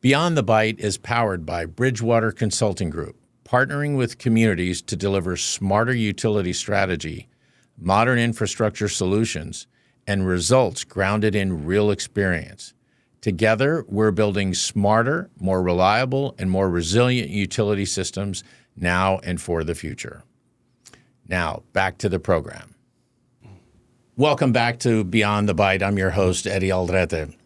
Beyond the Bite is powered by Bridgewater Consulting Group, partnering with communities to deliver smarter utility strategy, modern infrastructure solutions, and results grounded in real experience. Together, we're building smarter, more reliable, and more resilient utility systems now and for the future. Now, back to the program. Welcome back to Beyond the Bite. I'm your host, Eddie Aldrete.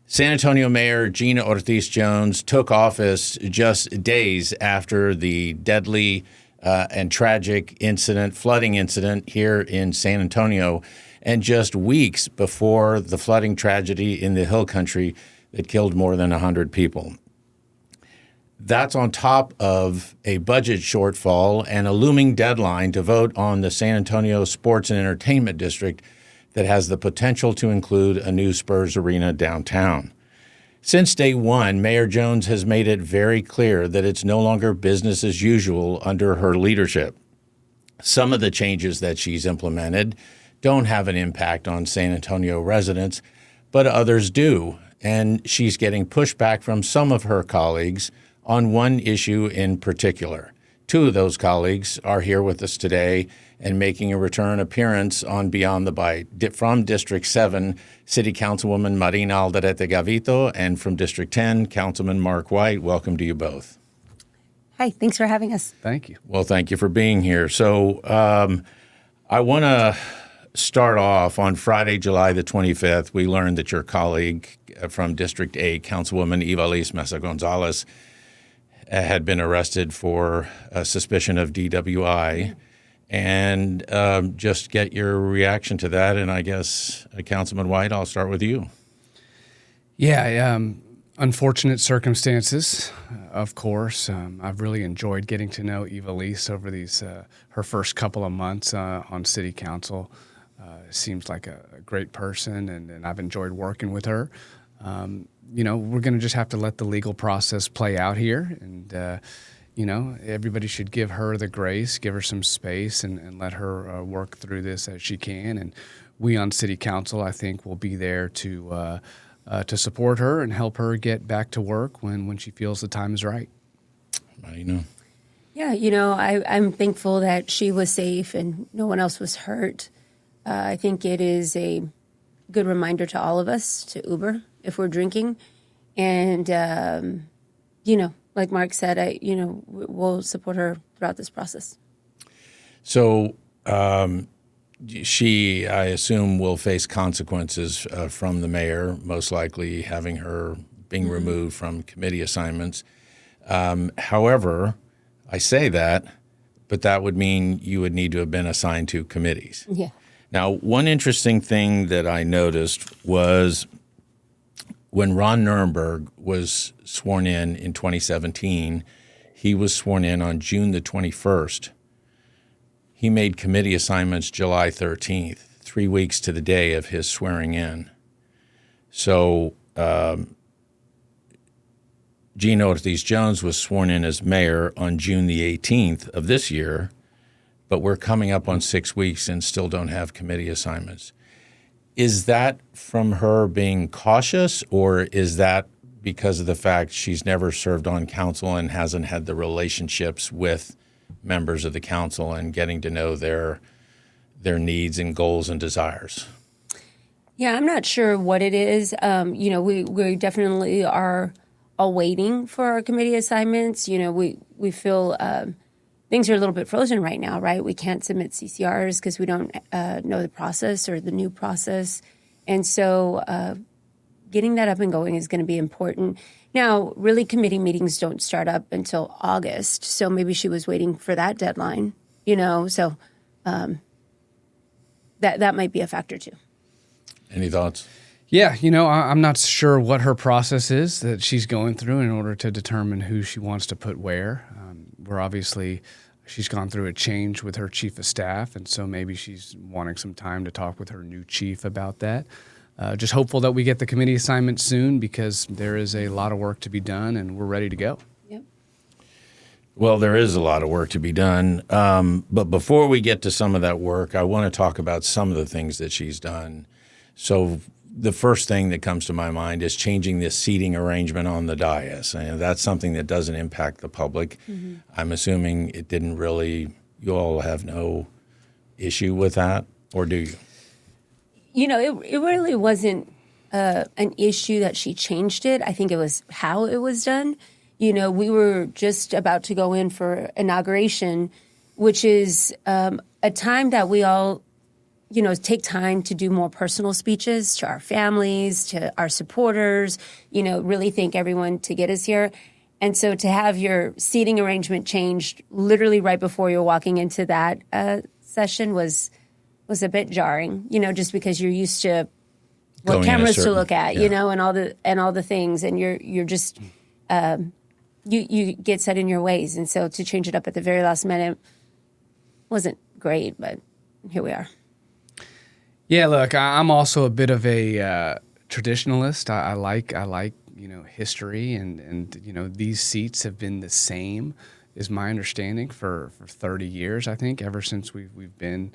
San Antonio Mayor Gina Ortiz Jones took office just days after the deadly and tragic flooding incident here in San Antonio, and just weeks before the flooding tragedy in the Hill Country that killed more than 100 people. That's on top of a budget shortfall and a looming deadline to vote on the San Antonio Sports and Entertainment District that has the potential to include a new Spurs arena downtown. Since day one, Mayor Jones has made it very clear that it's no longer business as usual under her leadership. Some of the changes that she's implemented don't have an impact on San Antonio residents, but others do. And she's getting pushback from some of her colleagues on one issue in particular. Two of those colleagues are here with us today and making a return appearance on Beyond the Bite. From District 7, City Councilwoman Marina Alderete Gavito, and from District 10, Councilman Marc Whyte. Welcome to you both. Hi, thanks for having us. Thank you. Well, thank you for being here. So I want to start off on Friday, July the 25th. We learned that your colleague from District 8, Councilwoman Ivelisse Mesa-Gonzalez, had been arrested for a suspicion of DWI. And just get your reaction to that. And I guess, Councilman Whyte, I'll start with you. Yeah, unfortunate circumstances, of course. I've really enjoyed getting to know Ivelisse over these her first couple of months on City Council. Seems like a great person, and I've enjoyed working with her. We're going to just have to let the legal process play out here, and everybody should give her the grace, give her some space, and let her work through this as she can. And we on City Council, I think, will be there to support her and help her get back to work when she feels the time is right. Marina? Yeah, I'm thankful that she was safe and no one else was hurt. I think it is a good reminder to all of us to Uber if we're drinking. And, like Marc said, we'll support her throughout this process. So she, I assume, will face consequences from the mayor, most likely having her being removed from committee assignments. However, I say that, but that would mean you would need to have been assigned to committees. Yeah. Now, one interesting thing that I noticed was when Ron Nirenberg was sworn in 2017, he was sworn in on June the 21st. He made committee assignments July 13th, 3 weeks to the day of his swearing in. So Gina Ortiz Jones was sworn in as mayor on June the 18th of this year, but we're coming up on 6 weeks and still don't have committee assignments. Is that from her being cautious, or is that because of the fact she's never served on council and hasn't had the relationships with members of the council and getting to know their needs and goals and desires? Yeah, I'm not sure what it is. We definitely are all waiting for our committee assignments. We feel things are a little bit frozen right now, right? We can't submit CCRs because we don't know the process or the new process. And so getting that up and going is going to be important. Now, really, committee meetings don't start up until August. So maybe she was waiting for that deadline, so that might be a factor too. Any thoughts? Yeah, I'm not sure what her process is that she's going through in order to determine who she wants to put where. She's gone through a change with her chief of staff, and so maybe she's wanting some time to talk with her new chief about that. Just hopeful that we get the committee assignment soon because there is a lot of work to be done, and we're ready to go. Yep. Well, there is a lot of work to be done. But before we get to some of that work, I want to talk about some of the things that she's done. So the first thing that comes to my mind is changing the seating arrangement on the dais. And that's something that doesn't impact the public. I'm assuming it didn't really, you all have no issue with that, or do you? You know, it really wasn't an issue that she changed it. I think it was how it was done. You know, we were just about to go in for inauguration, which is a time that we all, you know, take time to do more personal speeches to our families, to our supporters, you know, really thank everyone to get us here. And so to have your seating arrangement changed literally right before you're walking into that session was a bit jarring, you know, just because you're used to what cameras to look at, you know, and all the things, and you're just you get set in your ways, and so to change it up at the very last minute wasn't great, but here we are. Yeah, look, I'm also a bit of a traditionalist. I like you know, history, and you know, these seats have been the same, is my understanding, for 30 years. I think ever since we've been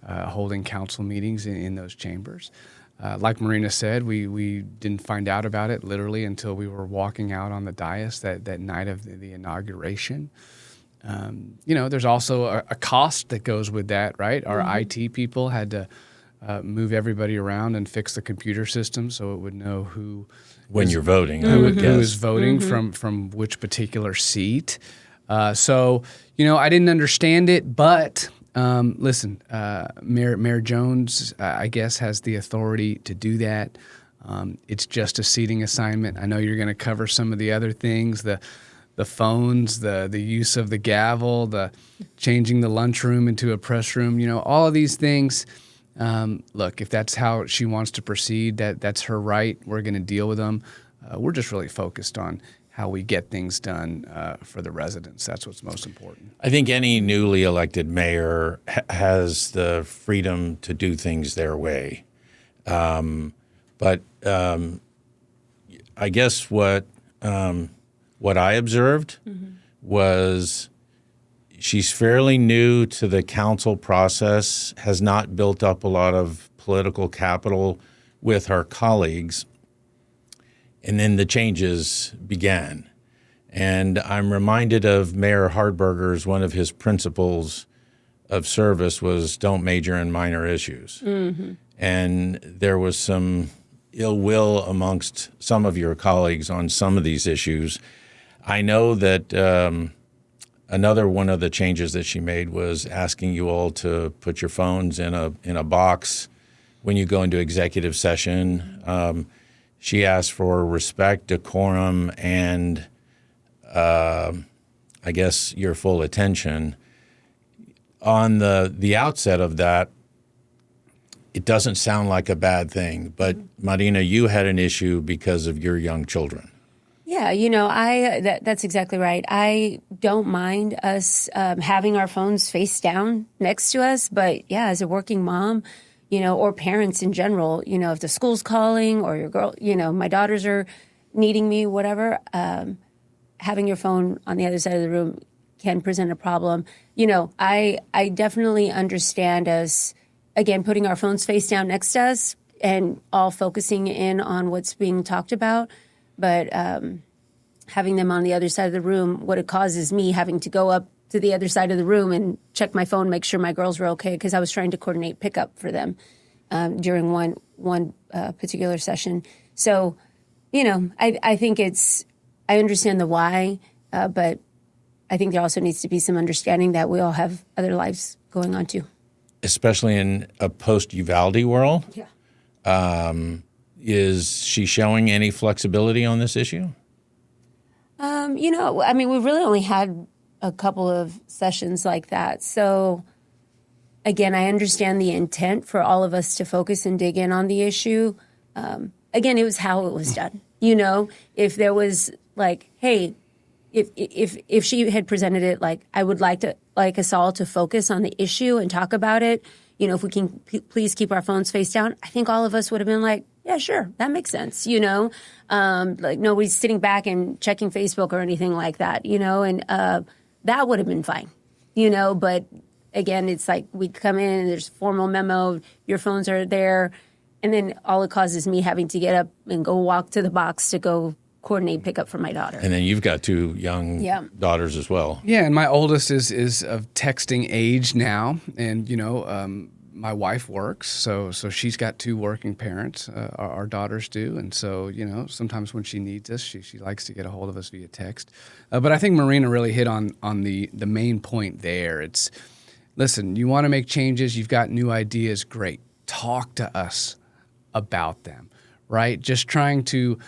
holding council meetings in those chambers. Like Marina said, we didn't find out about it literally until we were walking out on the dais that night of the inauguration. You know, there's also a cost that goes with that, right? Our IT people had to move everybody around and fix the computer system so it would know who You're voting, who is voting from which particular seat. So, you know, I didn't understand it, but listen, Mayor Jones, I guess, has the authority to do that. It's just a seating assignment. I know you're going to cover some of the other things, the phones, the use of the gavel, the changing the lunchroom into a press room, you know, all of these things. Look, if that's how she wants to proceed, that's her right. We're going to deal with them. We're just really focused on how we get things done for the residents. That's what's most important. I think any newly elected mayor has the freedom to do things their way. But I guess what I observed was she's fairly new to the council process, has not built up a lot of political capital with her colleagues. And then the changes began. And I'm reminded of Mayor Hardberger's, one of his principles of service was don't major in minor issues. And there was some ill will amongst some of your colleagues on some of these issues. I know that another one of the changes that she made was asking you all to put your phones in a box when you go into executive session. She asked for respect, decorum, and I guess your full attention. On the outset of that, it doesn't sound like a bad thing, but Marina, you had an issue because of your young children. Yeah, you know, that's exactly right. I don't mind us having our phones face down next to us, but yeah, as a working mom, you know, or parents in general, you know, if the school's calling or your girl, you know, my daughters are needing me, whatever, having your phone on the other side of the room can present a problem. You know, I definitely understand us, again, putting our phones face down next to us and all focusing in on what's being talked about. But having them on the other side of the room, what it causes me having to go up to the other side of the room and check my phone, make sure my girls were okay, because I was trying to coordinate pickup for them during one particular session. So, you know, I think I understand the why, but I think there also needs to be some understanding that we all have other lives going on too. Especially in a post-Uvalde world? Yeah. Is she showing any flexibility on this issue? You know, I mean, we've really only had a couple of sessions like that. So, again, I understand the intent for all of us to focus and dig in on the issue. Again, it was how it was done. You know, if there was like, hey, if she had presented it like, I would like us all to focus on the issue and talk about it. You know, if we can please keep our phones face down, I think all of us would have been like, yeah, sure, that makes sense, you know? Like nobody's sitting back and checking Facebook or anything like that, you know? And that would have been fine, you know? But again, it's like we come in and there's a formal memo, your phones are there. And then all it causes me having to get up and go walk to the box to go coordinate pickup for my daughter. And then you've got 2 young daughters as well. Yeah, and my oldest is of texting age now, and my wife works, so she's got 2 working parents. Our daughters do, and so sometimes when she needs us, she likes to get a hold of us via text. But I think Marina really hit on the main point there. It's listen, you want to make changes, you've got new ideas, great. Talk to us about them, right? Just trying to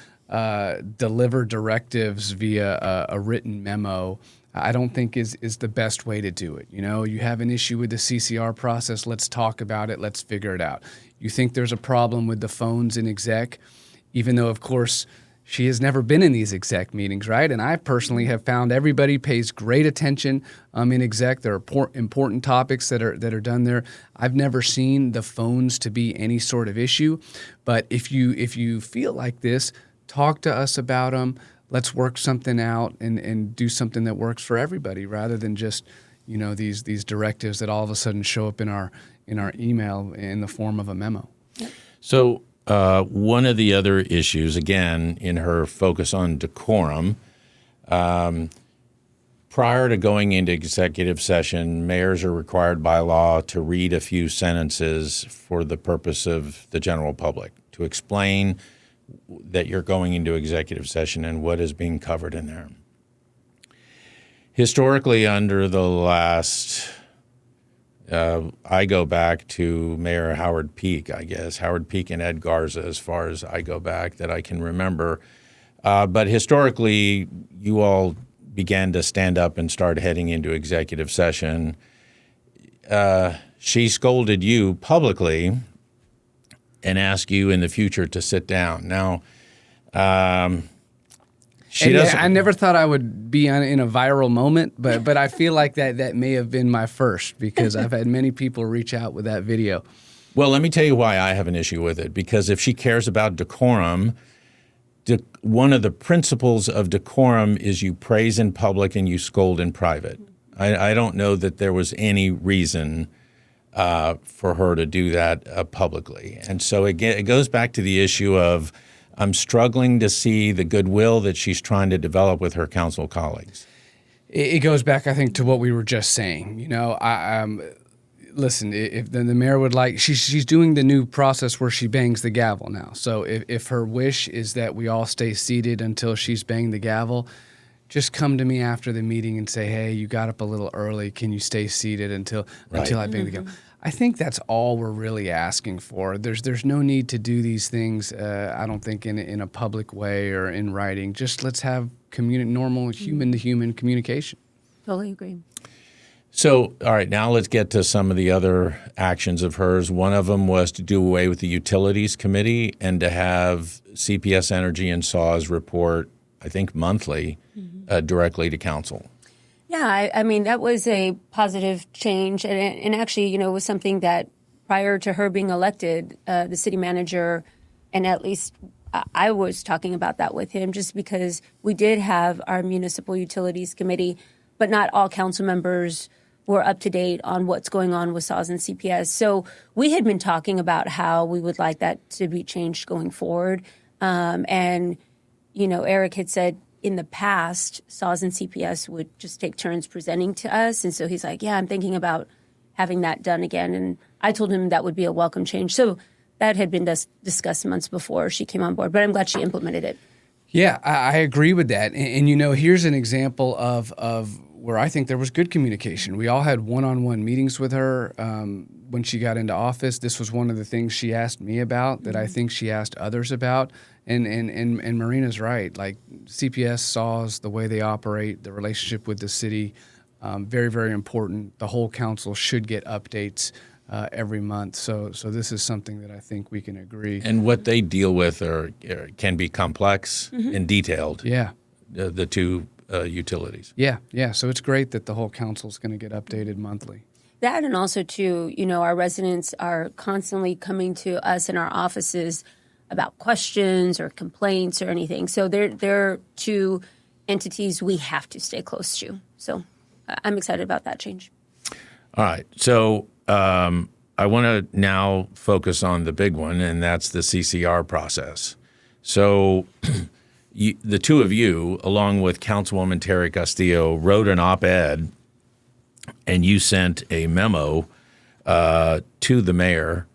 deliver directives via a written memo, I don't think is the best way to do it. You have an issue with the CCR process, let's talk about it, let's figure it out. You think there's a problem with the phones in exec, even though, of course, she has never been in these exec meetings, right? And I personally have found everybody pays great attention in exec. There are important topics that are done there. I've never seen the phones to be any sort of issue. But if you feel like this, talk to us about them. Let's work something out and do something that works for everybody, rather than just these directives that all of a sudden show up in our email in the form of a memo. Yep. So one of the other issues, again, in her focus on decorum, prior to going into executive session, mayors are required by law to read a few sentences for the purpose of the general public, to explain that you're going into executive session and what is being covered in there. Historically, under the last, I go back to Mayor Howard Peak, I guess, Howard Peak and Ed Garza, as far as I go back that I can remember. But historically, you all began to stand up and start heading into executive session. She scolded you publicly and ask you in the future to sit down. Now, she doesn't. I never thought I would be in a viral moment, but I feel like that may have been my first, because I've had many people reach out with that video. Well, let me tell you why I have an issue with it. Because if she cares about decorum, one of the principles of decorum is you praise in public and you scold in private. I don't know that there was any reason for her to do that publicly. And so again, it goes back to the issue of I'm struggling to see the goodwill that she's trying to develop with her council colleagues. It goes back, I think, to what we were just saying. Listen, if the mayor would like, she's doing the new process where she bangs the gavel now. So if her wish is that we all stay seated until she's banged the gavel, just come to me after the meeting and say, hey, you got up a little early. Can you stay seated until I bang the gavel? I think that's all we're really asking for. There's no need to do these things, I don't think, in a public way or in writing. Just let's have normal human-to-human communication. Totally agree. So, all right, now let's get to some of the other actions of hers. One of them was to do away with the Utilities Committee and to have CPS Energy and SAWS report, I think, monthly directly to council. Yeah, I mean, that was a positive change. And actually, it was something that prior to her being elected, the city manager, and at least I was talking about that with him, just because we did have our Municipal Utilities Committee, but not all council members were up to date on what's going on with SAWS and CPS. So we had been talking about how we would like that to be changed going forward. And, Eric had said, in the past, SAWS and CPS would just take turns presenting to us. And so he's like, yeah, I'm thinking about having that done again. And I told him that would be a welcome change. So that had been discussed months before she came on board, but I'm glad she implemented it. Yeah, I agree with that. And here's an example of where I think there was good communication. We all had one-on-one meetings with her when she got into office. This was one of the things she asked me about that I think she asked others about. And Marina's right. Like CPS SAWS, the way they operate, the relationship with the city, very, very important. The whole council should get updates every month. So this is something that I think we can agree. And what they deal with can be complex and detailed. Yeah. The two utilities. Yeah. So it's great that the whole council is going to get updated monthly. That, and also too, our residents are constantly coming to us in our offices about questions or complaints or anything. So they're two entities we have to stay close to. So I'm excited about that change. All right. So I I want to now focus on the big one, and that's the CCR process. So the two of you, along with Councilwoman Terry Castillo, wrote an op-ed, and you sent a memo to the mayor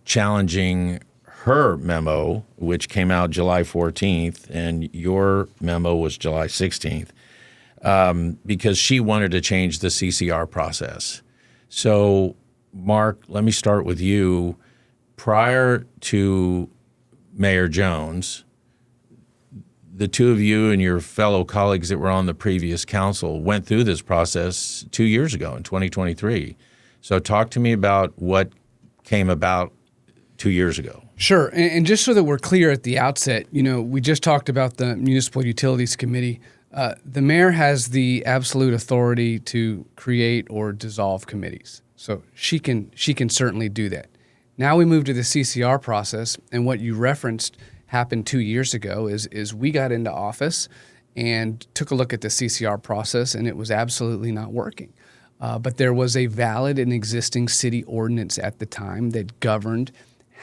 challenging her memo, which came out July 14th, and your memo was July 16th, because she wanted to change the CCR process. So, Marc, let me start with you. Prior to Mayor Jones, the two of you and your fellow colleagues that were on the previous council went through this process 2 years ago in 2023. So talk to me about what came about 2 years ago. Sure. And just so that we're clear at the outset, we just talked about the Municipal Utilities Committee. The mayor has the absolute authority to create or dissolve committees. So she can certainly do that. Now we move to the CCR process, and what you referenced happened 2 years ago is we got into office and took a look at the CCR process, and it was absolutely not working. But there was a valid and existing city ordinance at the time that governed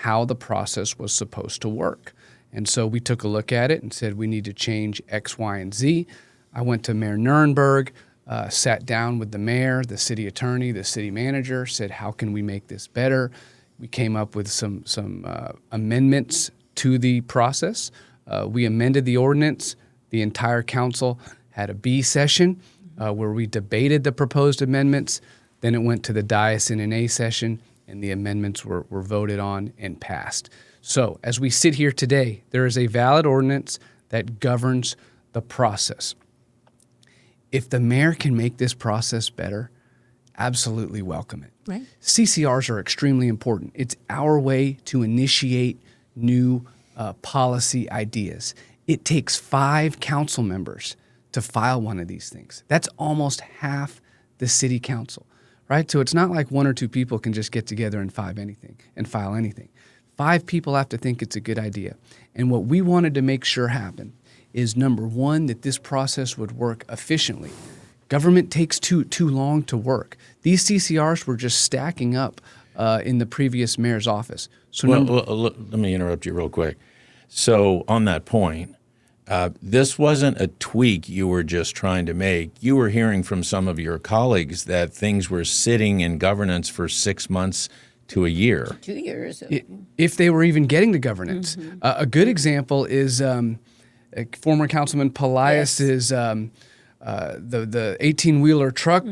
how the process was supposed to work. And so we took a look at it and said we need to change X, Y, and Z. I went to Mayor Nuremberg, sat down with the mayor, the city attorney, the city manager, said how can we make this better? We came up with some amendments to the process. We amended the ordinance. The entire council had a B session where we debated the proposed amendments. Then it went to the dais in an A session, and the amendments were voted on and passed. So as we sit here today, there is a valid ordinance that governs the process. If the mayor can make this process better, absolutely welcome it. Right. CCRs are extremely important. It's our way to initiate new policy ideas. It takes 5 council members to file one of these things. That's almost half the city council, right? So it's not like 1 or 2 people can just get together and file anything. 5 people have to think it's a good idea. And what we wanted to make sure happened is, number one, that this process would work efficiently. Government takes too long to work. These CCRs were just stacking up in the previous mayor's office. So let me interrupt you real quick. So on that point, this wasn't a tweak you were just trying to make. You were hearing from some of your colleagues that things were sitting in governance for 6 months to a year. 2 years. If they were even getting to governance. Mm-hmm. A good example is former Councilman Pelias's the 18-wheeler truck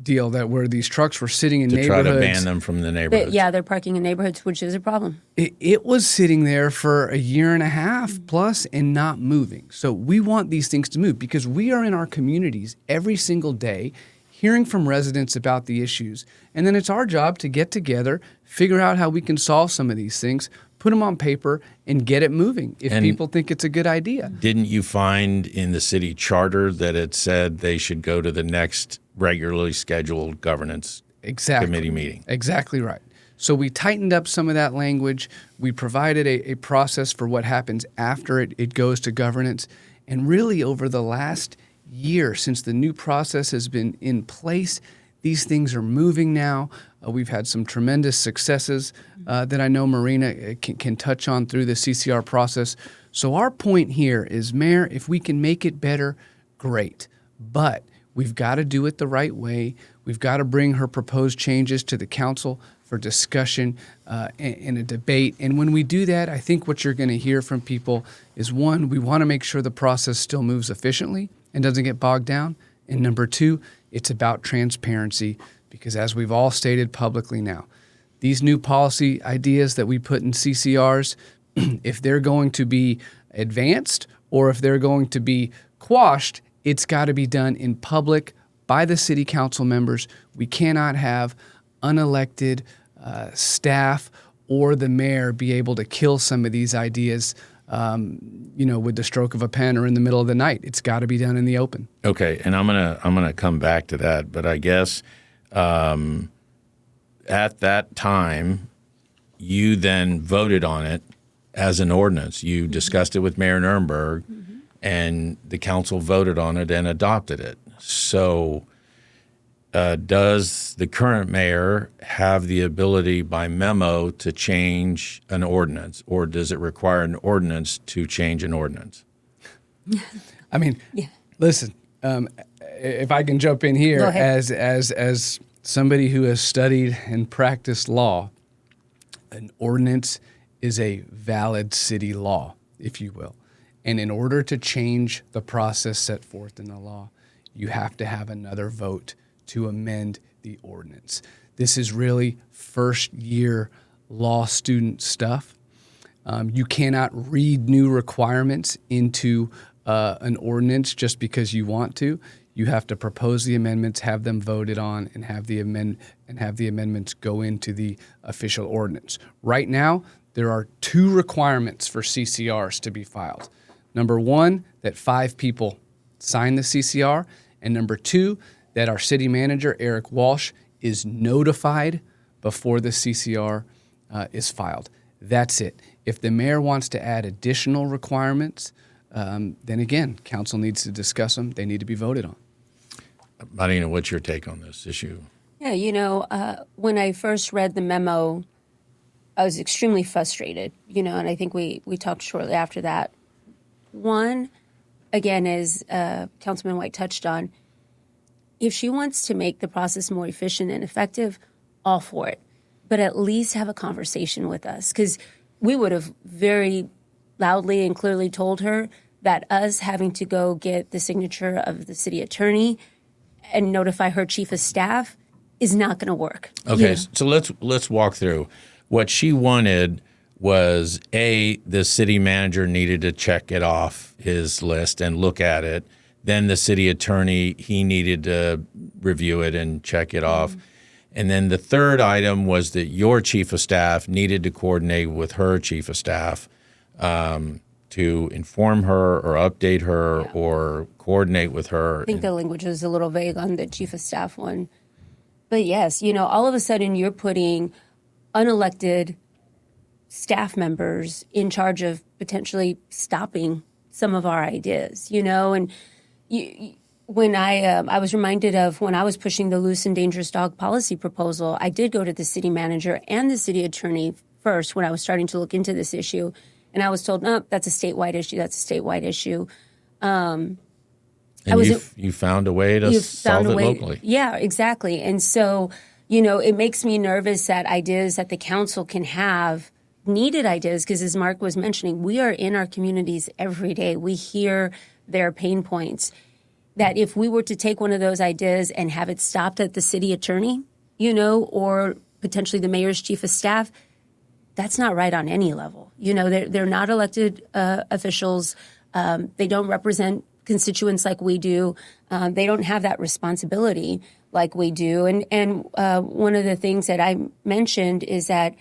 deal where these trucks were sitting in neighborhoods. To try to ban them from the neighborhoods. They're parking in neighborhoods, which is a problem. It was sitting there for a year and a half plus and not moving. So we want these things to move because we are in our communities every single day hearing from residents about the issues. And then it's our job to get together, figure out how we can solve some of these things, put them on paper, and get it moving if people think it's a good idea. Didn't you find in the city charter that it said they should go to the next regularly scheduled governance committee meeting? Exactly right. So we tightened up some of that language. We provided a process for what happens after it goes to governance. And really over the last year, since the new process has been in place, these things are moving now. We've had some tremendous successes that I know Marina can touch on through the CCR process. So our point here is, Mayor, if we can make it better, great. But we've got to do it the right way. We've got to bring her proposed changes to the council for discussion and a debate. And when we do that, I think what you're going to hear from people is, one, we want to make sure the process still moves efficiently and doesn't get bogged down. And number two, it's about transparency, because as we've all stated publicly now, these new policy ideas that we put in CCRs, if they're going to be advanced or if they're going to be quashed, it's got to be done in public by the city council members. We cannot have unelected staff or the mayor be able to kill some of these ideas with the stroke of a pen or in the middle of the night. It's got to be done in the open. Okay, and I'm gonna come back to that, but I guess at that time, you then voted on it as an ordinance. You discussed it with Mayor Nuremberg, mm-hmm. and the council voted on it and adopted it. So does the current mayor have the ability by memo to change an ordinance, or does it require an ordinance to change an ordinance? I mean, listen, if I can jump in here, as somebody who has studied and practiced law, an ordinance is a valid city law, if you will. And in order to change the process set forth in the law, you have to have another vote to amend the ordinance. This is really first year law student stuff. You cannot read new requirements into an ordinance just because you want to. You have to propose the amendments, have them voted on, and have the amendments go into the official ordinance. Right now, there are 2 requirements for CCRs to be filed. Number 1, that 5 people sign the CCR, and number 2, that our city manager, Eric Walsh, is notified before the CCR is filed. That's it. If the mayor wants to add additional requirements, then again, council needs to discuss them. They need to be voted on. Marina, what's your take on this issue? Yeah, when I first read the memo, I was extremely frustrated, and I think we talked shortly after that. One, again, as Councilman Whyte touched on, if she wants to make the process more efficient and effective, all for it. But at least have a conversation with us, because we would have very loudly and clearly told her that us having to go get the signature of the city attorney and notify her chief of staff is not going to work. Okay, so let's walk through. What she wanted was, the city manager needed to check it off his list and look at it. Then the city attorney, he needed to review it and check it off. And then the third item was that your chief of staff needed to coordinate with her chief of staff to inform her or update her or coordinate with her. I think the language is a little vague on the chief of staff one. But yes, all of a sudden you're putting unelected staff members in charge of potentially stopping some of our ideas, and when I was reminded of when I was pushing the loose and dangerous dog policy proposal, I did go to the city manager and the city attorney first when I was starting to look into this issue. And I was told, no, that's a statewide issue. That's a statewide issue. And you found a way to solve it locally. Yeah, exactly. And so, it makes me nervous that ideas that the council can have, needed ideas, because as Marc was mentioning, we are in our communities every day. We hear their pain points, that if we were to take one of those ideas and have it stopped at the city attorney, or potentially the mayor's chief of staff, that's not right on any level. They're not elected officials. They don't represent constituents like we do. They don't have that responsibility like we do. And one of the things that I mentioned is that,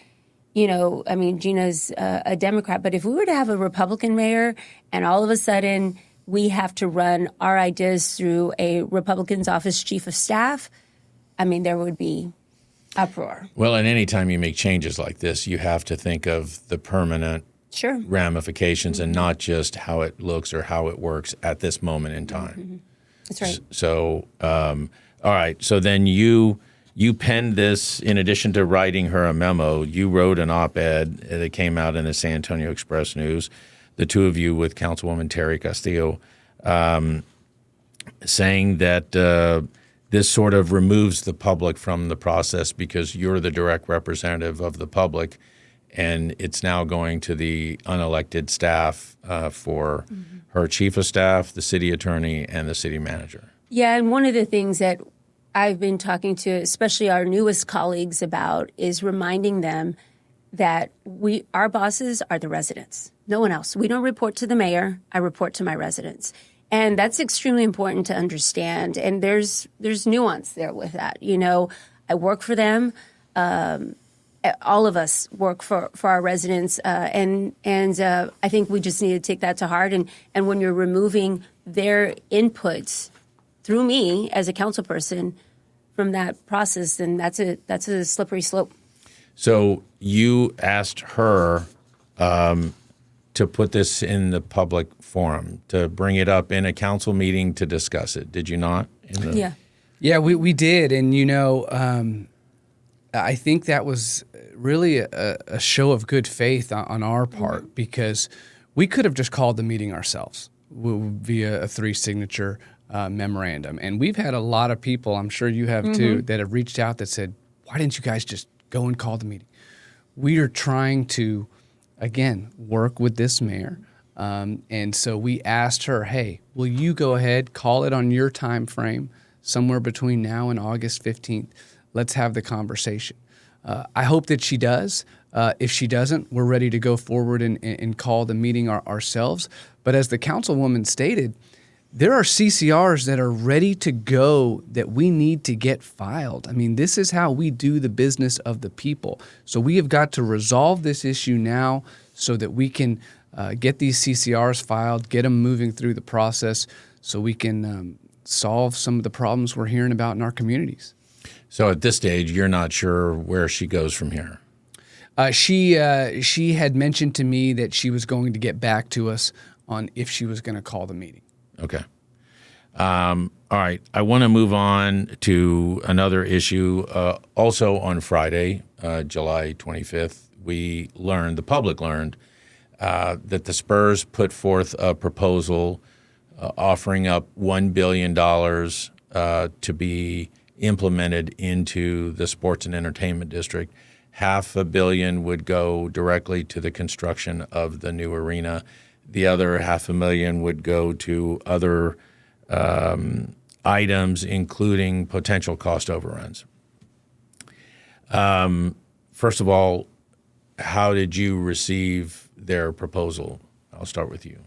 Gina's a Democrat, but if we were to have a Republican mayor and all of a sudden we have to run our ideas through a Republican's office chief of staff, there would be uproar. Well, and any time you make changes like this, you have to think of the permanent ramifications and not just how it looks or how it works at this moment in time. That's right. So, all right. So then you penned this, in addition to writing her a memo, you wrote an op-ed that came out in the San Antonio Express News, the two of you with Councilwoman Terry Castillo, saying that this sort of removes the public from the process because you're the direct representative of the public, and it's now going to the unelected staff for her chief of staff, the city attorney, and the city manager. Yeah, and one of the things that I've been talking to especially our newest colleagues about is reminding them that our bosses are the residents, no one else. We don't report to the mayor. I report to my residents. And that's extremely important to understand. And there's nuance there with that. I work for them. All of us work for our residents. And I think we just need to take that to heart. And when you're removing their inputs through me as a council person from that process, then that's a slippery slope. So you asked her to put this in the public forum, to bring it up in a council meeting to discuss it. Did you not? Yeah. Yeah, we did. And, I think that was really a show of good faith on our part, because we could have just called the meeting ourselves via a 3-signature memorandum. And we've had a lot of people, I'm sure you have too, that have reached out that said, why didn't you guys just go and call the meeting? We are trying to, again, work with this mayor. And so we asked her, hey, will you go ahead, call it on your time frame, somewhere between now and August 15th. Let's have the conversation. I hope that she does. If she doesn't, we're ready to go forward and call the meeting ourselves. But as the councilwoman stated, there are CCRs that are ready to go that we need to get filed. I mean, this is how we do the business of the people. So we have got to resolve this issue now so that we can get these CCRs filed, get them moving through the process so we can solve some of the problems we're hearing about in our communities. So at this stage, you're not sure where she goes from here? She had mentioned to me that she was going to get back to us on if she was going to call the meeting. Okay. All right. I want to move on to another issue. Also on Friday, July 25th, the public learned that the Spurs put forth a proposal offering up $1 billion to be implemented into the sports and entertainment district. $500 million would go directly to the construction of the new arena. The other $500,000 would go to other items, including potential cost overruns. First of all, how did you receive their proposal? I'll start with you.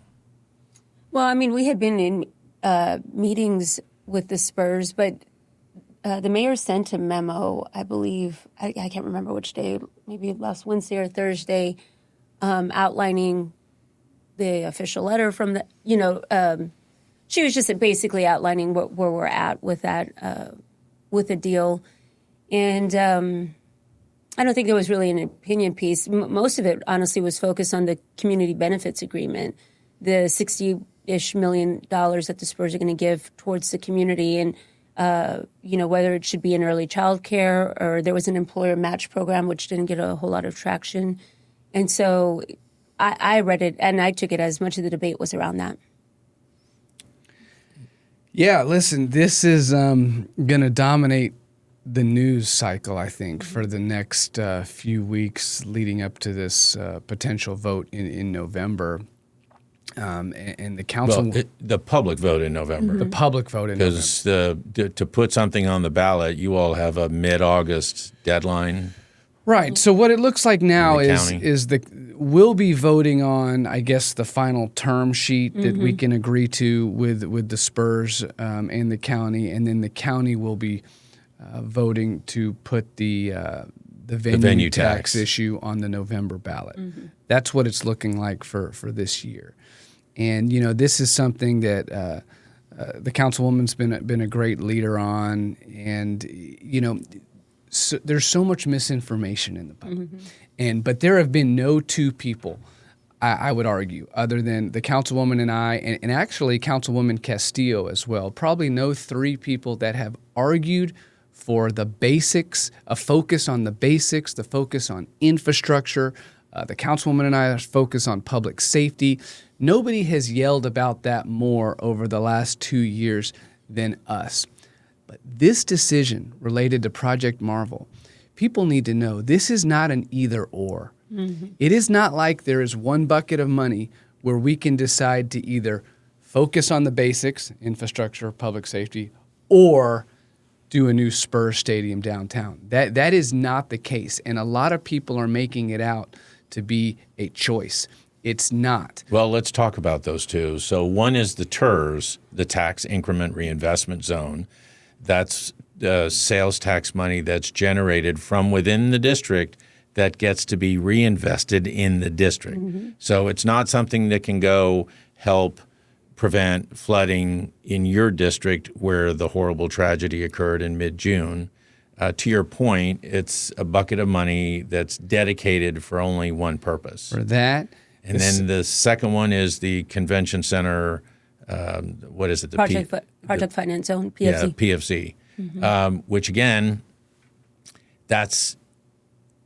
Well, I mean, we had been in meetings with the Spurs, but the mayor sent a memo, I believe, I can't remember which day, maybe last Wednesday or Thursday, outlining the official letter from the, she was just basically outlining where we're at with that, with the deal. And I don't think there was really an opinion piece. Most of it, honestly, was focused on the community benefits agreement, the $60-ish million that the Spurs are going to give towards the community, and whether it should be in early child care, or there was an employer match program, which didn't get a whole lot of traction. And so I read it, and I took it as much of the debate was around that. Yeah, listen, this is going to dominate the news cycle, I think, for the next few weeks leading up to this potential vote in November. And the council... Well, the public vote in November. The public vote in November. Because to put something on the ballot, you all have a mid-August deadline. Right. So what it looks like now is we'll be voting on, I guess, the final term sheet that we can agree to with the Spurs and the county, and then the county will be voting to put the venue tax issue on the November ballot. That's what it's looking like for this year. And, this is something that the councilwoman's been a great leader on. And, so there's so much misinformation in the public. But there have been no two people, I would argue, other than the councilwoman and I, and actually Councilwoman Castillo as well, probably no three people that have argued for the basics, a focus on the basics, the focus on infrastructure. The councilwoman and I are focused on public safety. Nobody has yelled about that more over the last 2 years than us. But this decision related to Project Marvel, people need to know this is not an either or. It is not like there is one bucket of money where we can decide to either focus on the basics, infrastructure, public safety, or do a new Spurs stadium downtown. That is not the case. And a lot of people are making it out to be a choice. It's not. Well, let's talk about those two. So one is the TERS, the Tax Increment Reinvestment Zone. That's sales tax money that's generated from within the district that gets to be reinvested in the district. So it's not something that can go help prevent flooding in your district where the horrible tragedy occurred in mid-June. To your point, it's a bucket of money that's dedicated for only one purpose. For that. And then the second one is the convention center, what is it? Project Finance Zone, PFZ. Yeah, PFZ. which again, that's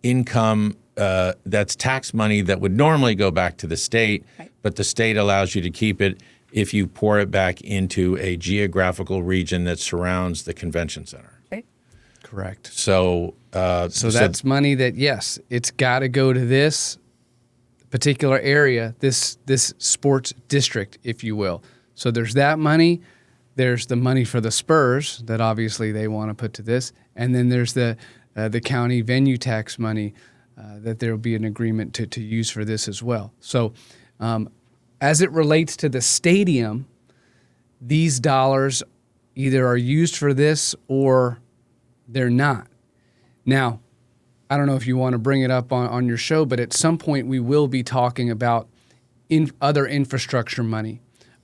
income, that's tax money that would normally go back to the state, but the state allows you to keep it if you pour it back into a geographical region that surrounds the convention center. Correct. So that's money that, yes, it's got to go to this particular area, this sports district, if you will. So there's that money. There's the money for the Spurs that obviously they want to put to this. And then there's the county venue tax money that there will be an agreement to use for this as well. So as it relates to the stadium, these dollars either are used for this or they're not. Now, I don't know if you want to bring it up on your show, but at some point we will be talking about other infrastructure money,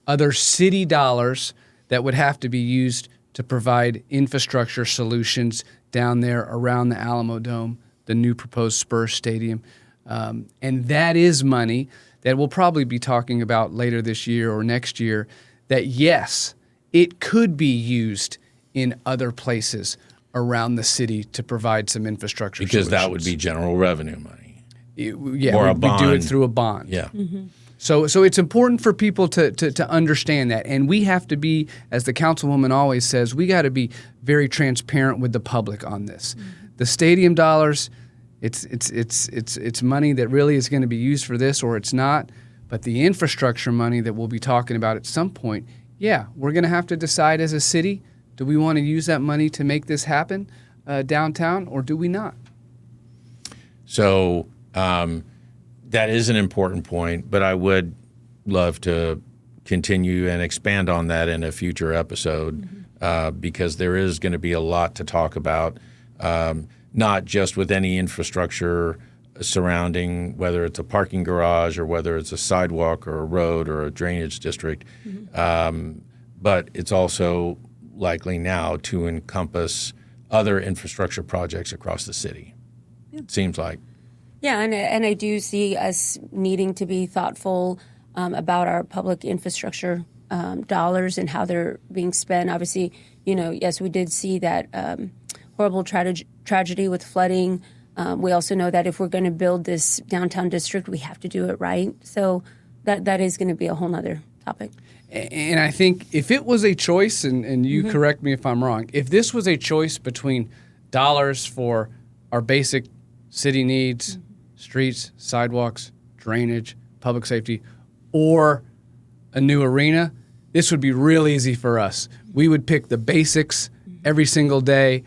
other city dollars that would have to be used to provide infrastructure solutions down there around the Alamo Dome, the new proposed Spurs Stadium. And that is money that we'll probably be talking about later this year or next year that, yes, it could be used in other places around the city to provide some infrastructure because solutions. That would be general revenue money. Yeah, or a bond. We do it through a bond. Yeah. So it's important for people to understand that. And we have to be, as the councilwoman always says, we got to be very transparent with the public on this. The stadium dollars, it's money that really is going to be used for this or it's not. But the infrastructure money that we'll be talking about at some point, yeah, we're going to have to decide as a city, do we want to use that money to make this happen downtown or do we not? So that is an important point, but I would love to continue and expand on that in a future episode because there is going to be a lot to talk about, not just with any infrastructure surrounding whether it's a parking garage or whether it's a sidewalk or a road or a drainage district, but it's also likely now to encompass other infrastructure projects across the city. It seems like. Yeah, and I do see us needing to be thoughtful about our public infrastructure dollars and how they're being spent. Obviously, yes, we did see that horrible tragedy with flooding. We also know that if we're going to build this downtown district, we have to do it right. So that is going to be a whole nother topic. And I think if it was a choice, and you correct me if I'm wrong, if this was a choice between dollars for our basic city needs, streets, sidewalks, drainage, public safety, or a new arena, this would be real easy for us. We would pick the basics every single day.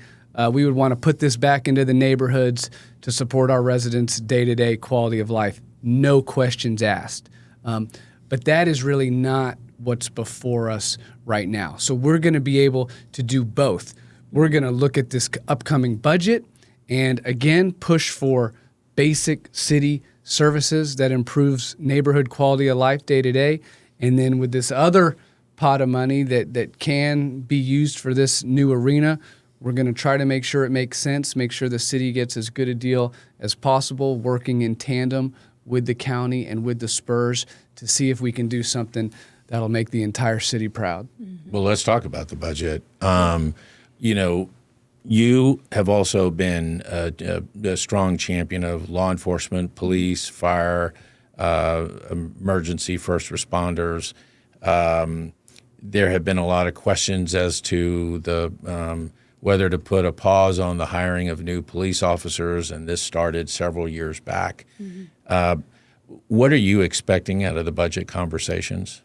We would want to put this back into the neighborhoods to support our residents' day-to-day quality of life. No questions asked. But that is really not what's before us right now. So we're going to be able to do both. We're going to look at this upcoming budget and, again, push for basic city services that improves neighborhood quality of life day to day. And then with this other pot of money that can be used for this new arena, we're going to try to make sure it makes sense, make sure the city gets as good a deal as possible, working in tandem with the county and with the Spurs to see if we can do something that'll make the entire city proud. Well, let's talk about the budget. You have also been a strong champion of law enforcement, police, fire, emergency first responders. There have been a lot of questions as to the whether to put a pause on the hiring of new police officers, and this started several years back. What are you expecting out of the budget conversations?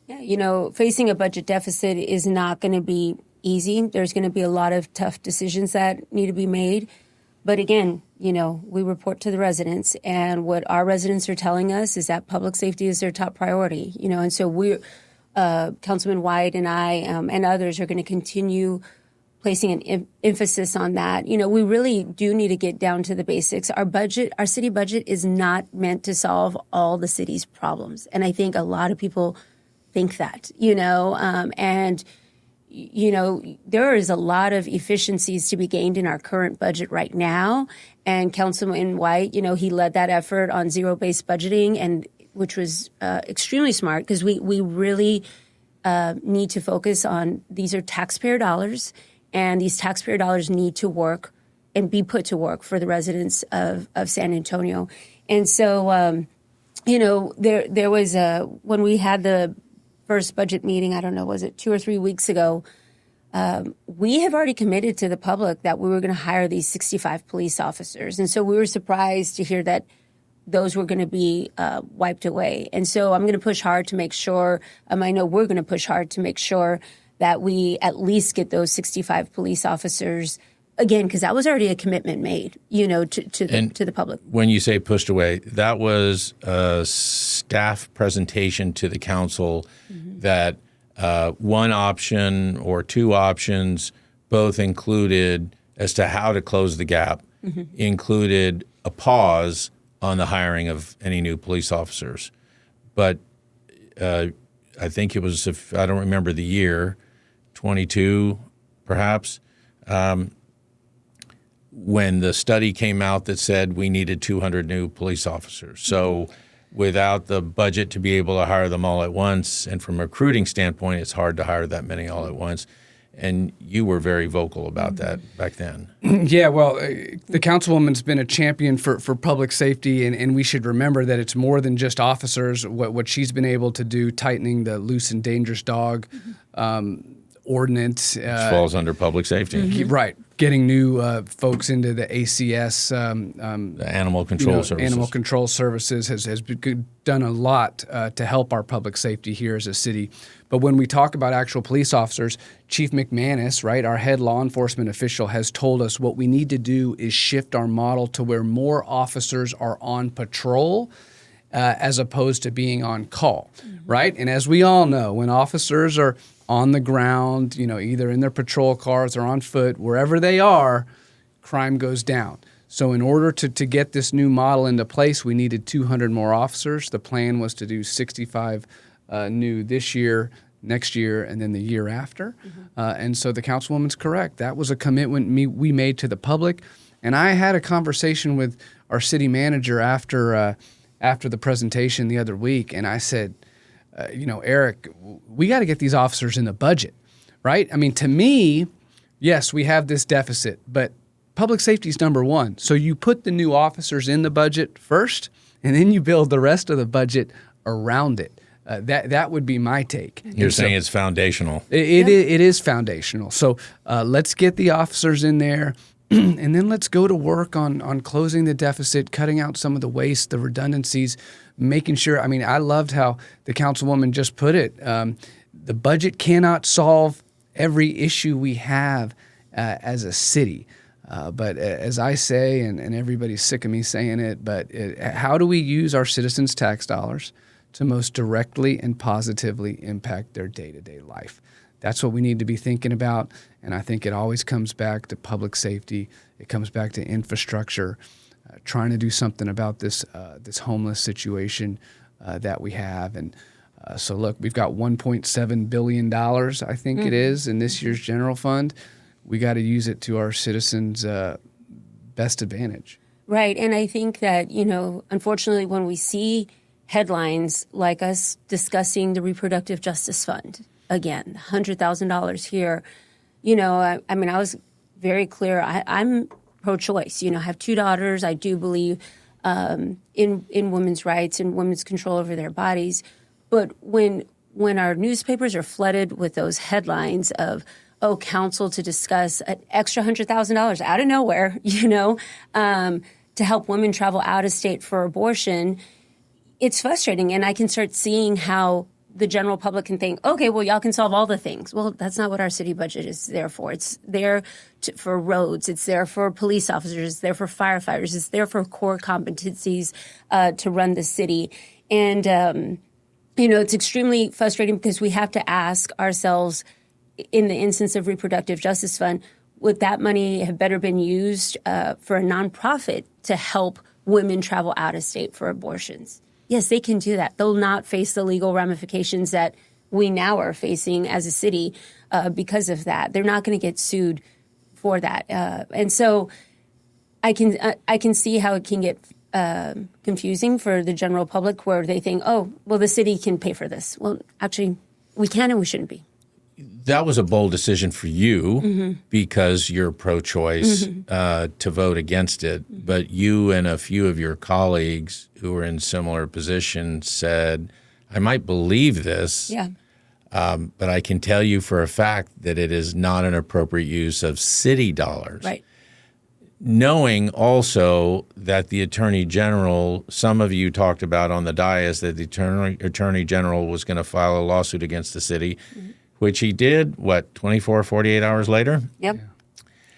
Yeah, facing a budget deficit is not going to be easy. There's going to be a lot of tough decisions that need to be made. But again, we report to the residents, and what our residents are telling us is that public safety is their top priority. And so we're, Councilman Whyte and I and others are going to continue placing an emphasis on that. We really do need to get down to the basics. Our city budget is not meant to solve all the city's problems. And I think a lot of people think that, there is a lot of efficiencies to be gained in our current budget right now. And Councilman Whyte, he led that effort on zero-based budgeting, and which was extremely smart because we really need to focus on these are taxpayer dollars, and these taxpayer dollars need to work and be put to work for the residents of San Antonio. And so, there was when we had the first budget meeting, I don't know, was it 2 or 3 weeks ago, we have already committed to the public that we were going to hire these 65 police officers. And so we were surprised to hear that those were going to be wiped away. And so I'm going to push hard to make sure, I know we're going to push hard to make sure that we at least get those 65 police officers, again, because that was already a commitment made, to the public. When you say pushed away, that was a staff presentation to the council that one option or two options, both included as to how to close the gap, included a pause on the hiring of any new police officers. But I think it was, if I don't remember the year, 22 perhaps, when the study came out that said we needed 200 new police officers. So without the budget to be able to hire them all at once, and from a recruiting standpoint, it's hard to hire that many all at once. And you were very vocal about that back then. Yeah, well, the councilwoman's been a champion for public safety, and we should remember that it's more than just officers. What she's been able to do, tightening the loose and dangerous dog ordinance. Which falls under public safety. Right. Getting new folks into the ACS. The Animal Control Services. Animal Control Services has done a lot to help our public safety here as a city. But when we talk about actual police officers, Chief McManus, right, our head law enforcement official, has told us what we need to do is shift our model to where more officers are on patrol as opposed to being on call, right? And as we all know, when officers are on the ground, either in their patrol cars or on foot, wherever they are, crime goes down. So in order to get this new model into place, we needed 200 more officers. The plan was to do 65 new this year, next year, and then the year after. And so the councilwoman's correct. That was a commitment we made to the public. And I had a conversation with our city manager after the presentation the other week, and I said, Eric, we got to get these officers in the budget, right? I mean, to me, yes, we have this deficit, but public safety is number one. So you put the new officers in the budget first, and then you build the rest of the budget around it. That would be my take. You're saying it's foundational. It is foundational. So let's get the officers in there, and then let's go to work on closing the deficit, cutting out some of the waste, the redundancies, making sure. I mean, I loved how the councilwoman just put it. The budget cannot solve every issue we have as a city. But as I say, and everybody's sick of me saying it, but how do we use our citizens' tax dollars to most directly and positively impact their day-to-day life? That's what we need to be thinking about, and I think it always comes back to public safety. It comes back to infrastructure, trying to do something about this homeless situation that we have. And so, look, we've got $1.7 billion, I think it is, in this year's general fund. We got to use it to our citizens' best advantage. Right, and I think that, unfortunately, when we see headlines like us discussing the Reproductive Justice Fund, again, $100,000 here, I was very clear. I'm pro-choice. I have 2 daughters. I do believe in women's rights and women's control over their bodies. But when our newspapers are flooded with those headlines of, council to discuss an extra $100,000 out of nowhere, to help women travel out of state for abortion, it's frustrating. And I can start seeing how the general public can think, okay, well, y'all can solve all the things. Well, that's not what our city budget is there for. It's there for roads. It's there for police officers. It's there for firefighters. It's there for core competencies to run the city. And, it's extremely frustrating because we have to ask ourselves, in the instance of Reproductive Justice Fund, would that money have better been used for a nonprofit to help women travel out of state for abortions? Yes, they can do that. They'll not face the legal ramifications that we now are facing as a city because of that. They're not going to get sued for that. And so I can see how it can get confusing for the general public, where they think, the city can pay for this. Well, actually, we can and we shouldn't be. that was a bold decision for you because you're pro-choice to vote against it. But you and a few of your colleagues who were in similar positions said, I might believe this, but I can tell you for a fact that it is not an appropriate use of city dollars. Right. Knowing also that the Attorney General, some of you talked about on the dais that the Attorney General was going to file a lawsuit against the city, which he did, 48 hours later? Yep.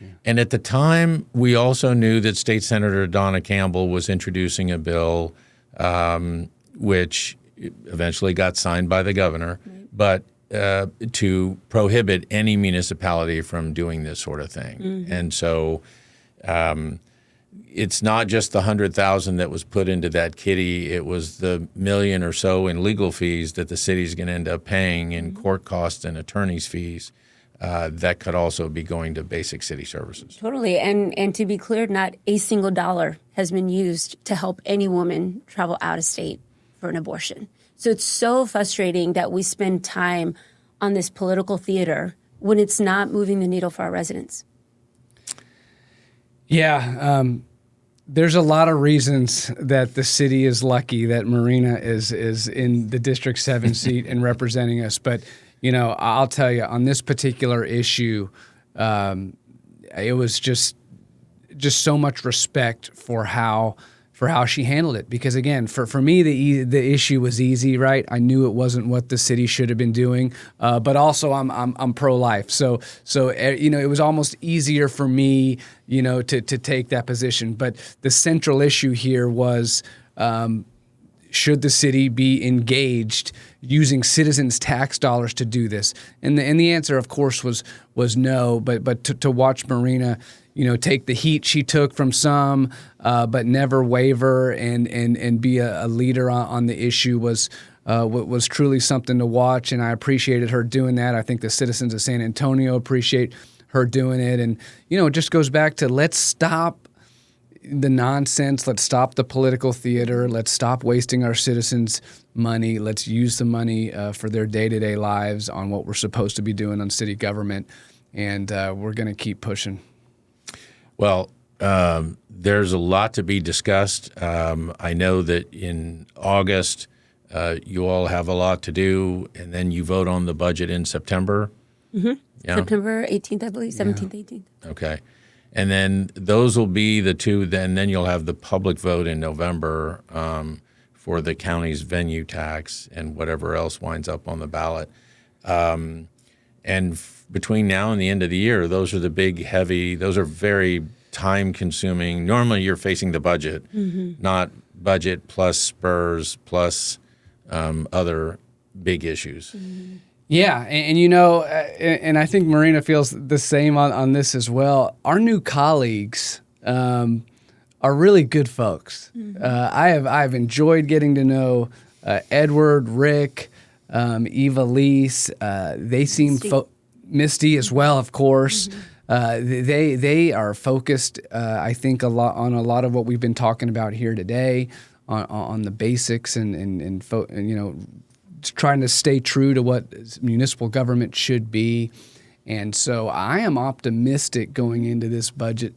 Yeah. And at the time, we also knew that State Senator Donna Campbell was introducing a bill which eventually got signed by the governor, but to prohibit any municipality from doing this sort of thing. And so it's not just the $100,000 that was put into that kitty. It was the $1 million or so in legal fees that the city's going to end up paying in court costs and attorney's fees that could also be going to basic city services. Totally. And to be clear, not a single dollar has been used to help any woman travel out of state for an abortion. So it's so frustrating that we spend time on this political theater when it's not moving the needle for our residents. Yeah, there's a lot of reasons that the city is lucky that Marina is in the District 7 seat and representing us. But, you know, I'll tell you, on this particular issue, it was just so much respect for how she handled it. Because again, for me, the issue was easy, right? I knew it wasn't what the city should have been doing, but also I'm pro-life, so you know, it was almost easier for me, you know, to take that position. But the central issue here was, should the city be engaged using citizens' tax dollars to do this? And the answer, of course, was no. But to watch Marina, you know, take the heat she took from some, but never waver and be a leader on the issue was truly something to watch. And I appreciated her doing that. I think the citizens of San Antonio appreciate her doing it. And, you know, it just goes back to, let's stop the nonsense. Let's stop the political theater. Let's stop wasting our citizens' money. Let's use the money for their day-to-day lives on what we're supposed to be doing on city government. And we're going to keep pushing. Well, there's a lot to be discussed. I know that in August, you all have a lot to do, and then you vote on the budget in September. Mm-hmm. Yeah? September 18th, I believe, 17th, 18th. Okay. And then those will be the two. Then you'll have the public vote in November for the county's venue tax and whatever else winds up on the ballot. And between now and the end of the year, those are the big, heavy, those are very time-consuming. Normally you're facing the budget, not budget plus Spurs plus other big issues. Mm-hmm. Yeah, and you know, and I think Marina feels the same on this as well. Our new colleagues are really good folks. Mm-hmm. I've enjoyed getting to know Edward, Rick, Eva Lise. They seem Misty as well, of course. Mm-hmm. They are focused, I think, a lot of what we've been talking about here today, on the basics and you know, trying to stay true to what municipal government should be. And so I am optimistic going into this budget,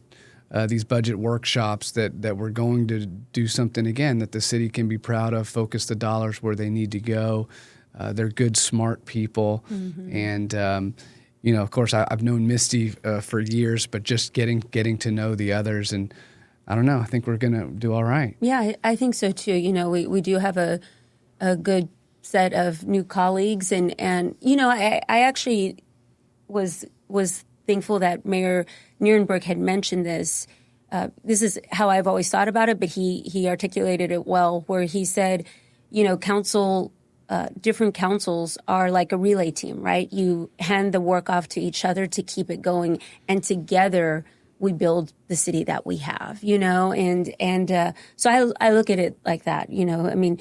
these budget workshops, that we're going to do something, again, that the city can be proud of, focus the dollars where they need to go. They're good, smart people. Mm-hmm. And, you know, of course, I've known Misty for years, but just getting to know the others. And I don't know, I think we're going to do all right. Yeah, I think so, too. You know, we do have a good set of new colleagues, and you know, I actually was thankful that Mayor Nierenberg had mentioned this. This is how I've always thought about it, but he articulated it well, where he said, you know, different councils are like a relay team, right? You hand the work off to each other to keep it going, and together we build the city that we have, you know, and so I look at it like that, you know. I mean,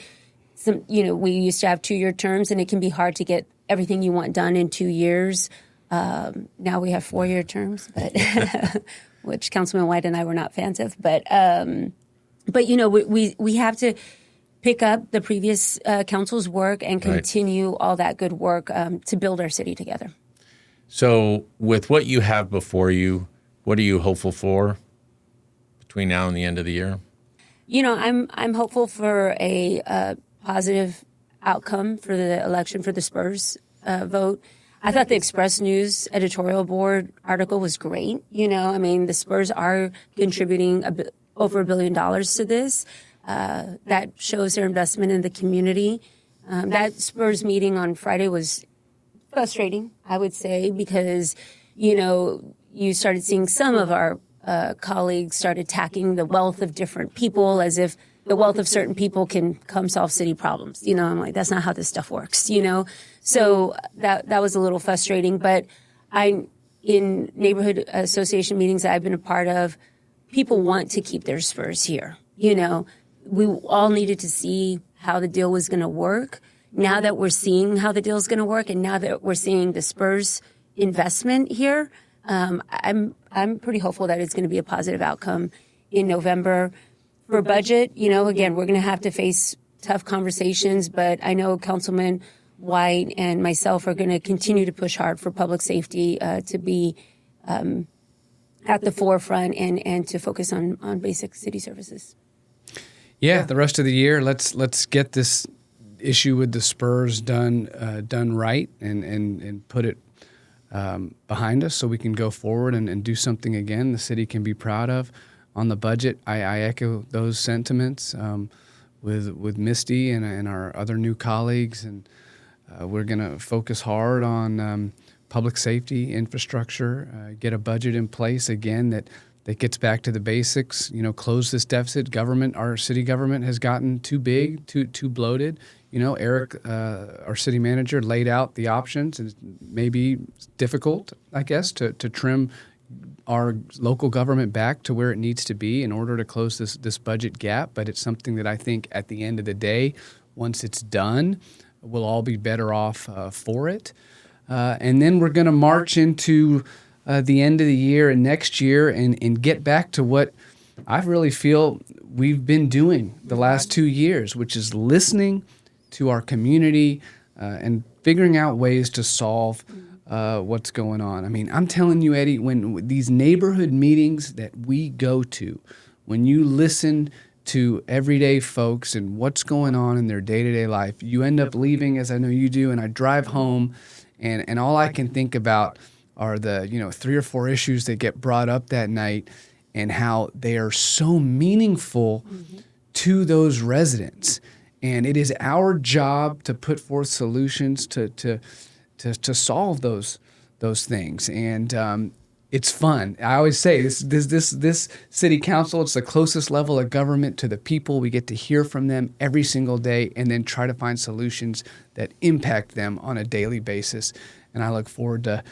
you know, we used to have 2-year terms, and it can be hard to get everything you want done in 2 years. Now we have 4-year terms, but which Councilman Whyte and I were not fans of. But you know, we have to pick up the previous council's work and continue all that good work to build our city together. So with what you have before you, what are you hopeful for between now and the end of the year? I'm hopeful for a positive outcome for the election for the Spurs vote. I thought the Express News editorial board article was great. The Spurs are contributing over $1 billion to this. That shows their investment in the community. That Spurs meeting on Friday was frustrating, I would say, because, you started seeing some of our colleagues start attacking the wealth of different people as if the wealth of certain people can come solve city problems. I'm like, that's not how this stuff works, So that was a little frustrating. But in neighborhood association meetings that I've been a part of, people want to keep their Spurs here. We all needed to see how the deal was going to work. Now that we're seeing how the deal is going to work, and now that we're seeing the Spurs investment here, I'm pretty hopeful that it's going to be a positive outcome in November. For budget, again, we're going to have to face tough conversations, but I know Councilman Whyte and myself are going to continue to push hard for public safety to be at the forefront and to focus on basic city services. Yeah, the rest of the year, let's get this issue with the Spurs done right and put it behind us so we can go forward and do something again the city can be proud of. On the budget, I echo those sentiments with Misty and our other new colleagues, and we're going to focus hard on public safety, infrastructure, get a budget in place again that gets back to the basics, close this deficit. Our city government has gotten too big, too bloated. Eric, our city manager, laid out the options. It may be difficult, I guess, to trim our local government back to where it needs to be in order to close this budget gap. But it's something that I think at the end of the day, once it's done, we'll all be better off for it. And then we're going to march into the end of the year and next year and get back to what I really feel we've been doing the last 2 years, which is listening to our community and figuring out ways to solve what's going on. I'm telling you, Eddie, when these neighborhood meetings that we go to, when you listen to everyday folks and what's going on in their day-to-day life, you end up leaving, as I know you do, and I drive home, and all I can think about are the 3 or 4 issues that get brought up that night and how they are so meaningful to those residents. And it is our job to put forth solutions to solve those things. And it's fun. I always say this city council, it's the closest level of government to the people. We get to hear from them every single day and then try to find solutions that impact them on a daily basis. And I look forward to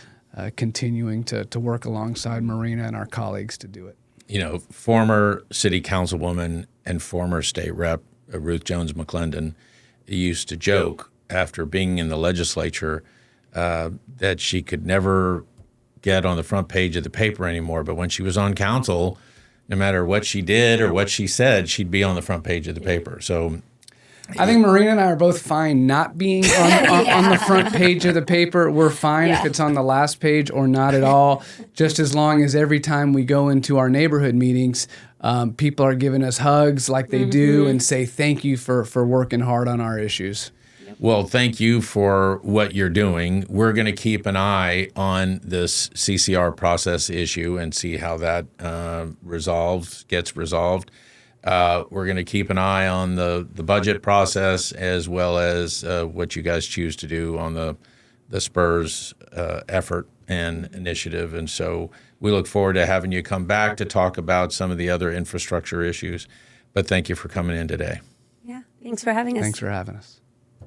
continuing to work alongside Marina and our colleagues to do it. Former city councilwoman and former state rep Ruth Jones McClendon used to joke after being in the legislature that she could never get on the front page of the paper anymore. But when she was on council, no matter what she did or what she said, she'd be on the front page of the paper. So I think Marina and I are both fine not being on the front page of the paper. We're fine if it's on the last page or not at all, just as long as every time we go into our neighborhood meetings, people are giving us hugs like they do and say thank you for working hard on our issues. Well, thank you for what you're doing. We're going to keep an eye on this CCR process issue and see how that gets resolved. We're going to keep an eye on the budget process as well as what you guys choose to do on the Spurs effort and initiative. And so we look forward to having you come back to talk about some of the other infrastructure issues. But thank you for coming in today. Yeah, thanks for having us. Thanks for having us.